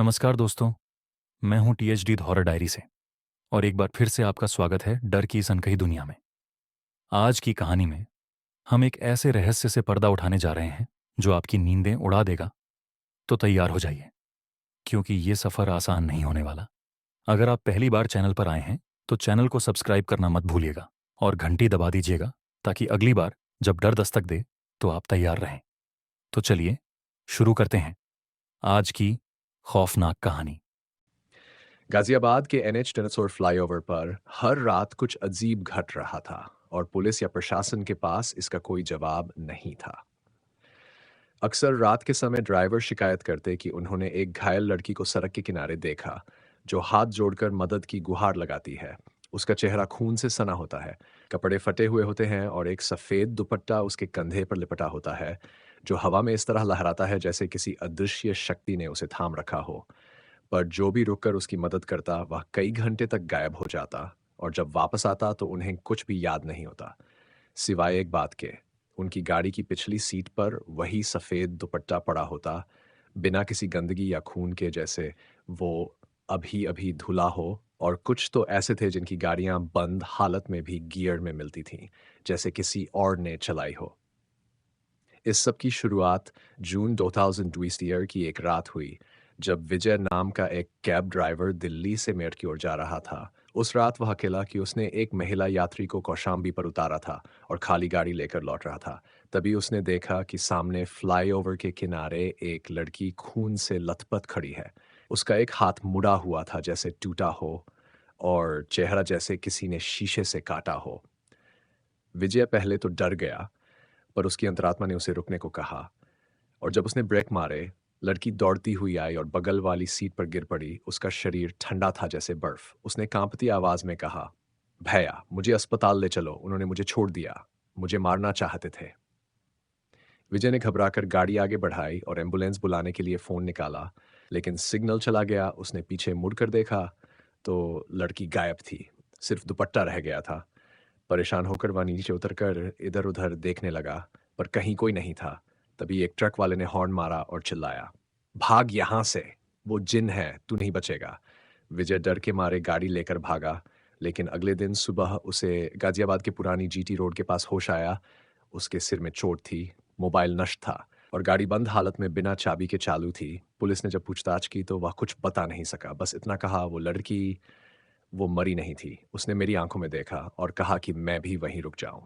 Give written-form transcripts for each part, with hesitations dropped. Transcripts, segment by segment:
नमस्कार दोस्तों। मैं हूं टीएचडी हॉरर डायरी से और एक बार फिर से आपका स्वागत है डर की इस अनकही दुनिया में। आज की कहानी में हम एक ऐसे रहस्य से पर्दा उठाने जा रहे हैं जो आपकी नींदें उड़ा देगा। तो तैयार हो जाइए, क्योंकि ये सफ़र आसान नहीं होने वाला। अगर आप पहली बार चैनल पर आए हैं तो चैनल को सब्सक्राइब करना मत भूलिएगा और घंटी दबा दीजिएगा, ताकि अगली बार जब डर दस्तक दे तो आप तैयार रहें। तो चलिए शुरू करते हैं आज की खौफनाक कहानी। गाजियाबाद के एनएच टेनेसोर फ्लाईओवर पर हर रात कुछ अजीब घट रहा था और पुलिस या प्रशासन के पास इसका कोई जवाब नहीं था। अक्सर रात के समय ड्राइवर शिकायत करते कि उन्होंने एक घायल लड़की को सड़क के किनारे देखा, जो हाथ जोड़कर मदद की गुहार लगाती है। उसका चेहरा खून से सना होता है, कपड़े फटे हुए होते हैं और एक सफ़ेद दुपट्टा उसके कंधे पर लिपटा होता है, जो हवा में इस तरह लहराता है जैसे किसी अदृश्य शक्ति ने उसे थाम रखा हो। पर जो भी रुककर उसकी मदद करता वह कई घंटे तक गायब हो जाता, और जब वापस आता तो उन्हें कुछ भी याद नहीं होता, सिवाय एक बात के। उनकी गाड़ी की पिछली सीट पर वही सफ़ेद दुपट्टा पड़ा होता, बिना किसी गंदगी या खून के, जैसे वो अभी अभी धुला हो। और कुछ तो ऐसे थे जिनकी गाड़ियां बंद हालत में भी गियर में मिलती थीं, जैसे किसी और ने चलाई हो। इस सब की शुरुआत जून 2020 ईयर की एक रात हुई, जब विजय नाम का एक कैब ड्राइवर दिल्ली से मेरठ की ओर जा रहा था। उस रात वह अकेला कि उसने एक महिला यात्री को कौशाम्बी पर उतारा था और खाली गाड़ी लेकर लौट रहा था। तभी उसने देखा कि सामने फ्लाईओवर के किनारे एक लड़की खून से लथपथ खड़ी है। उसका एक हाथ मुड़ा हुआ था जैसे टूटा हो, और चेहरा जैसे किसी ने शीशे से काटा हो। विजय पहले तो डर गया, पर उसकी अंतरात्मा ने उसे रुकने को कहा। और जब उसने ब्रेक मारे, लड़की दौड़ती हुई आई और बगल वाली सीट पर गिर पड़ी। उसका शरीर ठंडा था जैसे बर्फ। उसने कांपती आवाज में कहा, भैया मुझे अस्पताल ले चलो, उन्होंने मुझे छोड़ दिया, मुझे मारना चाहते थे। विजय ने घबराकर गाड़ी आगे बढ़ाई और एम्बुलेंस बुलाने के लिए फ़ोन निकाला, लेकिन सिग्नल चला गया। उसने पीछे मुड़कर देखा तो लड़की गायब थी, सिर्फ दुपट्टा रह गया था। परेशान होकर वह नीचे उतरकर इधर-उधर देखने लगा, पर कहीं कोई नहीं था। तभी एक ट्रक वाले ने हॉर्न मारा और चिल्लाया, "भाग यहाँ से! वो जिन है, तू नहीं बचेगा।" विजय डर के मारे गाड़ी लेकर भागा, लेकिन अगले दिन सुबह उसे गाज़ियाबाद की पुरानी जीटी रोड के पास होश आया। उसके सिर में चोट थी, मोबाइल नष्ट था और गाड़ी बंद हालत में बिना चाबी के चालू थी। पुलिस ने जब पूछताछ की तो वह कुछ बता नहीं सका, बस इतना कहा, वो मरी नहीं थी। उसने मेरी आंखों में देखा और कहा कि मैं भी वहीं रुक जाऊं।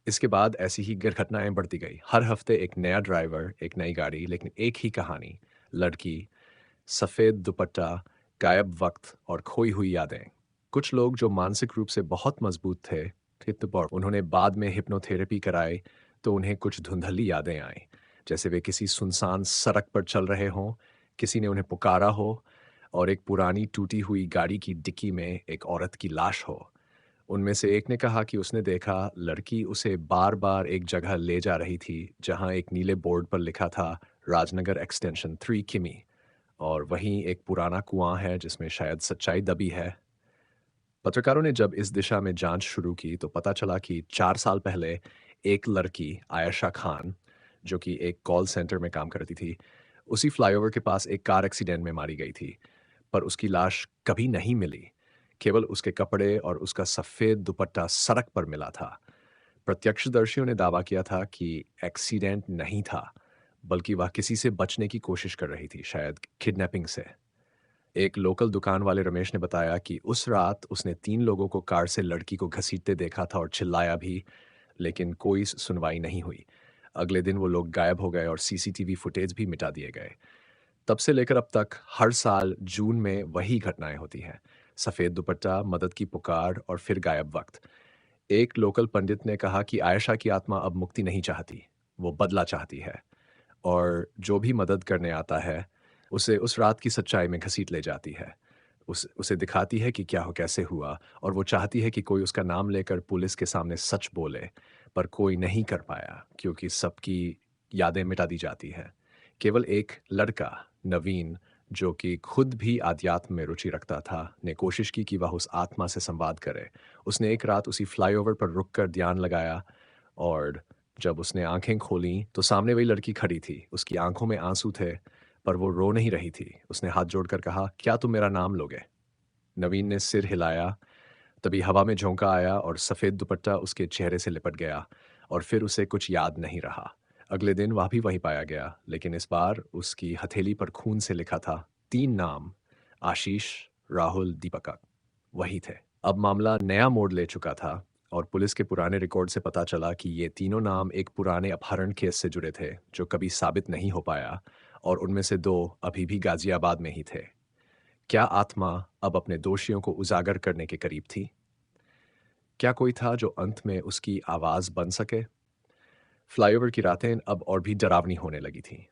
इसके बाद ऐसी ही दुर्घटनाएं बढ़ती गई। हर हफ्ते एक नया ड्राइवर, एक नई गाड़ी, लेकिन एक ही कहानी, लड़की, सफ़ेद दुपट्टा, गायब वक्त और खोई हुई यादें। कुछ लोग जो मानसिक रूप से बहुत मजबूत थे, और उन्होंने बाद में हिप्नोथेरेपी कराई, तो उन्हें कुछ धुंधली यादें आईं, जैसे वे किसी सुनसान सड़क पर चल रहे हों, किसी ने उन्हें पुकारा हो, और एक पुरानी टूटी हुई गाड़ी की डिक्की में एक औरत की लाश हो। उनमें से एक ने कहा कि उसने देखा लड़की उसे बार-बार एक जगह ले जा रही थी, जहां एक नीले बोर्ड पर लिखा था, राजनगर एक्सटेंशन 3 किमी, और वहीं एक पुराना कुआं है जिसमें शायद सच्चाई दबी है। पत्रकारों ने जब इस दिशा में जांच शुरू की तो पता चला कि 4 साल पहले एक लड़की, आयशा खान, जो कि एक कॉल सेंटर में काम करती थी, उसी फ्लाईओवर के पास एक कार एक्सीडेंट में मारी गई थी। पर उसकी लाश कभी नहीं मिली। केवल उसके कपड़े और उसका सफ़ेद दुपट्टा सड़क पर मिला था। प्रत्यक्षदर्शियों ने दावा किया था कि एक्सीडेंट नहीं था, बल्कि वह किसी से बचने की कोशिश कर रही थी, शायद किडनैपिंग से। एक लोकल दुकान वाले रमेश ने बताया कि उस रात उसने 3 लोगों को कार से लड़की को घसीटते देखा था और चिल्लाया भी, लेकिन कोई सुनवाई नहीं हुई। अगले दिन वो लोग गायब हो गए और सीसीटीवी फुटेज भी मिटा दिए गए। तब से लेकर अब तक हर साल जून में वही घटनाएं होती हैं। सफ़ेद दुपट्टा, मदद की पुकार और फिर गायब वक्त। एक लोकल पंडित ने कहा कि आयशा की आत्मा अब मुक्ति नहीं चाहती, वो बदला चाहती है, और जो भी मदद करने आता है, उसे उस रात की सच्चाई में घसीट ले जाती है। उसे दिखाती है कि क्या हो कैसे हुआ, और वो चाहती है कि कोई उसका नाम लेकर पुलिस के सामने सच बोले, पर कोई नहीं कर पाया क्योंकि सबकी यादें मिटा दी जाती हैं। केवल एक लड़का, नवीन, जो कि खुद भी आध्यात्म में रुचि रखता था, ने कोशिश की कि वह उस आत्मा से संवाद करे। उसने एक रात उसी फ्लाईओवर पर रुककर ध्यान लगाया, और जब उसने आंखें खोलीं, तो सामने वही लड़की खड़ी थी। उसकी आंखों में आंसू थे, पर वो रो नहीं रही थी। उसने हाथ जोड़कर कहा, क्या तुम मेरा नाम लोगे? नवीन ने सिर हिलाया। तभी हवा में झोंका आया और सफ़ेद दुपट्टा उसके चेहरे से लिपट गया और फिर उसे कुछ याद नहीं रहा। अगले दिन वह भी वहीं पाया गया, लेकिन इस बार उसकी हथेली पर खून से लिखा था 3 नाम, आशीष, राहुल, दीपक। वही थे। अब मामला नया मोड़ ले चुका था और पुलिस के पुराने रिकॉर्ड से पता चला कि ये तीनों नाम एक पुराने अपहरण केस से जुड़े थे, जो कभी साबित नहीं हो पाया, और उनमें से 2 अभी भी गाज़ियाबाद में ही थे। क्या आत्मा अब अपने दोषियों को उजागर करने के करीब थी? क्या कोई था जो अंत में उसकी आवाज़ बन सके? फ्लाईओवर की रातें अब और भी डरावनी होने लगी थीं।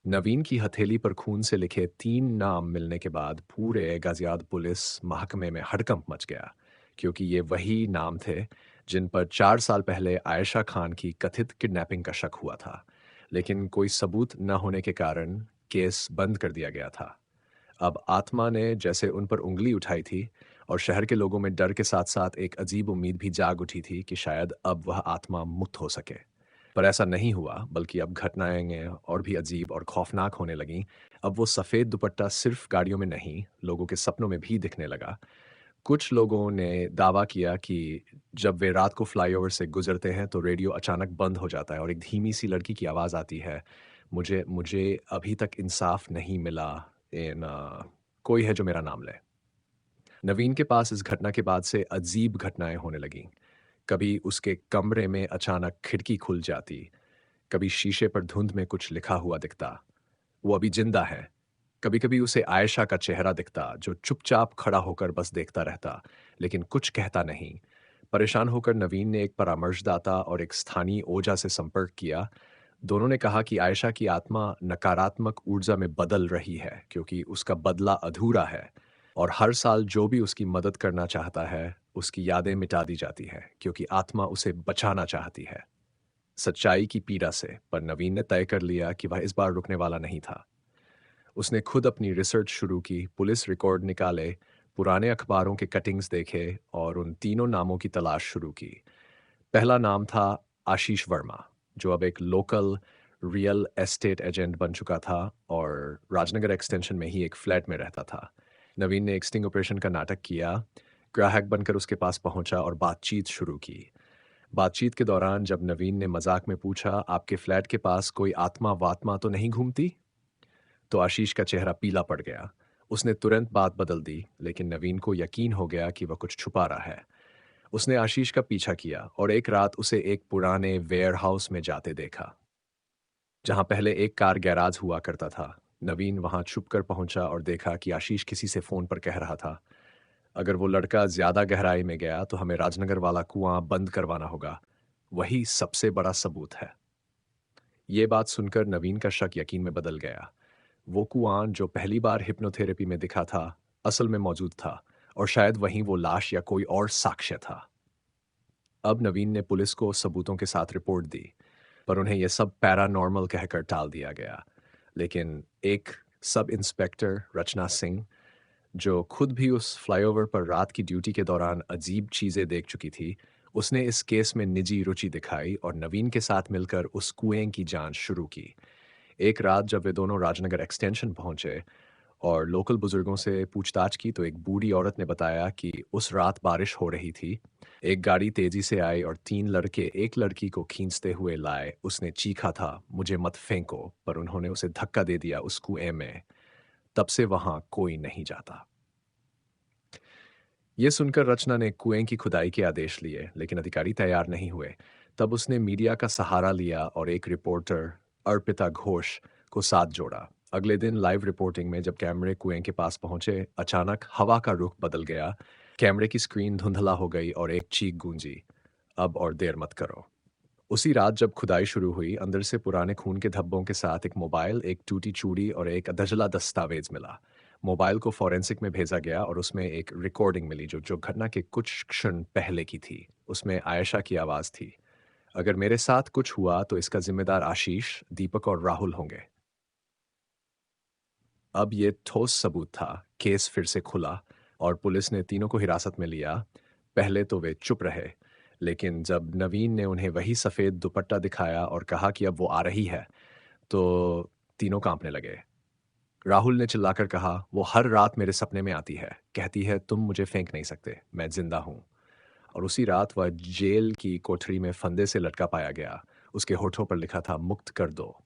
नवीन की हथेली पर खून से लिखे 3 नाम मिलने के बाद पूरे गाज़ियाबाद पुलिस महकमे में हड़कंप मच गया, क्योंकि ये वही नाम थे जिन पर 4 साल पहले आयशा खान की कथित किडनैपिंग का शक हुआ था। लेकिन कोई सबूत न होने के कारण केस बंद कर दिया गया था। अब आत्मा ने जैसे उन पर उँगली उठाई थी और शहर के लोगों में डर के साथ-साथ एक अजीब उम्मीद भी जाग उठी थी कि शायद अब वह आत्मा मुक्त हो सके। पर ऐसा नहीं हुआ, बल्कि अब घटनाएँ और भी अजीब और खौफनाक होने लगीं। अब वो सफ़ेद दुपट्टा सिर्फ़ गाड़ियों में नहीं, लोगों के सपनों में भी दिखने लगा। कुछ लोगों ने दावा किया कि जब वे रात को फ्लाईओवर से गुज़रते हैं, तो रेडियो अचानक बंद हो जाता है और एक धीमी-सी लड़की की आवाज़ आती है, "मुझे मुझे अभी तक इंसाफ़ नहीं मिला, कोई है जो मेरा नाम ले।" नवीन के पास इस घटना के बाद से अजीब घटनाएँ होने लगीं। कभी उसके कमरे में अचानक खिड़की खुल जाती, कभी शीशे पर धुंध में कुछ लिखा हुआ दिखता, "वो अभी ज़िंदा है।" कभी-कभी उसे आयशा का चेहरा दिखता, जो चुपचाप खड़ा होकर बस देखता रहता, लेकिन कुछ कहता नहीं। परेशान होकर नवीन ने एक परामर्शदाता और एक स्थानीय ओझा से संपर्क किया। दोनों ने कहा कि आयशा की आत्मा नकारात्मक ऊर्जा में बदल रही है, क्योंकि उसका बदला अधूरा है और हर साल जो भी उसकी मदद करना चाहता है, उसकी यादें मिटा दी जाती हैं, क्योंकि आत्मा उसे बचाना चाहती है। सच्चाई की पीड़ा से, पर नवीन ने तय कर लिया कि वह इस बार रुकने वाला नहीं था। उसने खुद अपनी रिसर्च शुरू की, पुलिस रिकॉर्ड निकाले, पुराने अखबारों के कटिंग्स देखे और उन तीनों नामों की तलाश शुरू की। पहला नाम था आशीष वर्मा, जो अब एक लोकल रियल एस्टेट एजेंट बन चुका था और राजनगर एक्सटेंशन में ही एक फ्लैट में रहता था। नवीन ने एक स्टिंग ऑपरेशन का नाटक किया, ग्राहक बनकर उसके पास पहुंचा और बातचीत शुरू की। बातचीत के दौरान जब नवीन ने मजाक में पूछा, आपके फ्लैट के पास कोई आत्मा वात्मा तो नहीं घूमती? तो आशीष का चेहरा पीला पड़ गया। उसने तुरंत बात बदल दी, लेकिन नवीन को यकीन हो गया कि वह कुछ छुपा रहा है। उसने आशीष का पीछा किया और एक रात उसे एक पुराने वेयरहाउस में जाते देखा, जहां पहले एक कार गैराज हुआ करता था। नवीन वहां छुपकर पहुंचा और देखा कि आशीष किसी से फोन पर कह रहा था, अगर वो लड़का ज्यादा गहराई में गया तो हमें राजनगर वाला कुआं बंद करवाना होगा। वही सबसे बड़ा सबूत है। ये बात सुनकर नवीन का शक यकीन में बदल गया। वो कुआं जो पहली बार हिप्नोथेरेपी में दिखा था, असल में मौजूद था और शायद वहीं वो लाश या कोई और साक्ष्य था। अब नवीन ने पुलिस को सबूतों के साथ रिपोर्ट दी, पर उन्हें यह सब पैरानॉर्मल कहकर टाल दिया गया। लेकिन एक सब इंस्पेक्टर रचना सिंह, जो खुद भी उस फ्लाईओवर पर रात की ड्यूटी के दौरान अजीब चीजें देख चुकी थी, उसने इस केस में निजी रुचि दिखाई और नवीन के साथ मिलकर उस कुएं की जांच शुरू की। एक रात जब वे दोनों राजनगर एक्सटेंशन पहुंचे और लोकल बुजुर्गों से पूछताछ की, तो एक बूढ़ी औरत ने बताया कि उस रात बारिश हो रही थी। एक गाड़ी तेजी से आई और 3 लड़के एक लड़की को खींचते हुए लाए। उसने चीखा था, मुझे मत फेंको, पर उन्होंने उसे धक्का दे दिया उस कुएं में। तब से वहां कोई नहीं जाता। ये सुनकर रचना ने कुएं की खुदाई के आदेश लिए, लेकिन अधिकारी तैयार नहीं हुए। तब उसने मीडिया का सहारा लिया और एक रिपोर्टर, अर्पिता घोष, को साथ जोड़ा। अगले दिन लाइव रिपोर्टिंग में जब कैमरे कुएं के पास पहुंचे, अचानक हवा का रुख बदल गया। कैमरे की स्क्रीन धुंधला हो गई और एक चीख गूंजी, अब और देर मत करो। उसी रात जब खुदाई शुरू हुई, अंदर से पुराने खून के धब्बों के साथ एक मोबाइल, एक टूटी चूड़ी और एक दजला दस्तावेज मिला। मोबाइल को फॉरेंसिक में भेजा गया और उसमें एक रिकॉर्डिंग मिली जो घटना के कुछ क्षण पहले की थी। उसमें आयशा की आवाज़ थी, अगर मेरे साथ कुछ हुआ तो इसका जिम्मेदार आशीष, दीपक और राहुल होंगे। अब ये ठोस सबूत था। केस फिर से खुला और पुलिस ने तीनों को हिरासत में लिया। पहले तो वे चुप रहे, लेकिन जब नवीन ने उन्हें वही सफ़ेद दुपट्टा दिखाया और कहा कि अब वो आ रही है, तो तीनों कांपने लगे। राहुल ने चिल्लाकर कहा, वो हर रात मेरे सपने में आती है, कहती है तुम मुझे फेंक नहीं सकते, मैं जिंदा हूँ। और उसी रात वह जेल की कोठरी में फंदे से लटका पाया गया। उसके होठों पर लिखा था, मुक्त कर दो।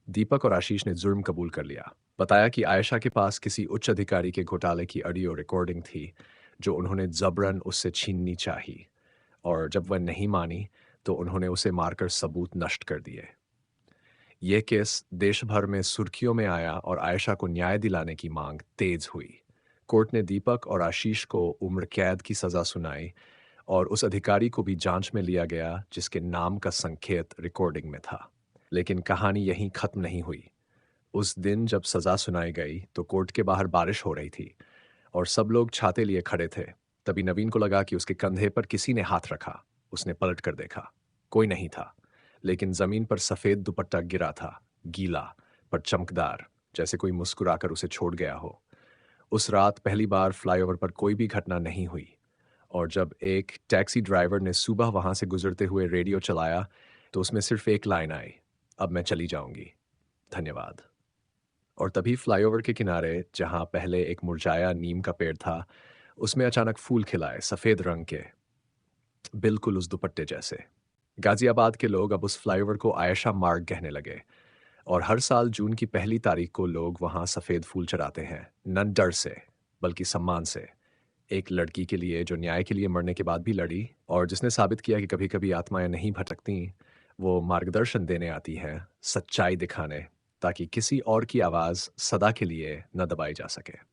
दीपक और आशीष ने जुर्म कबूल कर लिया। बताया कि आयशा के पास किसी उच्च अधिकारी के घोटाले की ऑडियो रिकॉर्डिंग थी, जो उन्होंने जबरन उससे छीननी चाही। और जब वह नहीं मानी, तो उन्होंने उसे मारकर सबूत नष्ट कर दिए। यह केस देश भर में सुर्खियों में आया और आयशा को न्याय दिलाने की मांग तेज हुई। कोर्ट ने दीपक और आशीष को उम्र कैद की सजा सुनाई और उस अधिकारी को भी जांच में लिया गया जिसके नाम का संकेत रिकॉर्डिंग में था। लेकिन कहानी यहीं खत्म नहीं हुई। उस दिन जब सजा सुनाई गई तो कोर्ट के बाहर बारिश हो रही थी और सब लोग छाते लिए खड़े थे। तभी नवीन को लगा कि उसके कंधे पर किसी ने हाथ रखा। उसने पलट कर देखा। कोई नहीं था, लेकिन जमीन पर सफेद दुपट्टा गिरा था, गीला पर चमकदार, जैसे कोई मुस्कुराकर उसे छोड़ गया हो। उस रात पहली बार फ्लाईओवर पर कोई भी घटना नहीं हुई। और जब एक टैक्सी ड्राइवर ने सुबह वहां से गुजरते हुए रेडियो चलाया, तो उसमें सिर्फ एक लाइन आई, अब मैं चली जाऊंगी, धन्यवाद। और तभी फ्लाईओवर के किनारे, जहां पहले एक मुरझाया नीम का पेड़ था, उसमें अचानक फूल खिलाए, सफेद रंग के, बिल्कुल उस दुपट्टे जैसे। गाजियाबाद के लोग अब उस फ्लाईओवर को आयशा मार्ग कहने लगे। और हर साल जून की पहली तारीख को लोग वहां सफेद फूल चढ़ाते हैं, न डर से, बल्कि सम्मान से। एक लड़की के लिए जो न्याय के लिए मरने के बाद भी लड़ी और जिसने साबित किया कि कभी कभी आत्माएं नहीं भटकती, वो मार्गदर्शन देने आती है, सच्चाई दिखाने, ताकि किसी और की आवाज सदा के लिए न दबाई जा सके।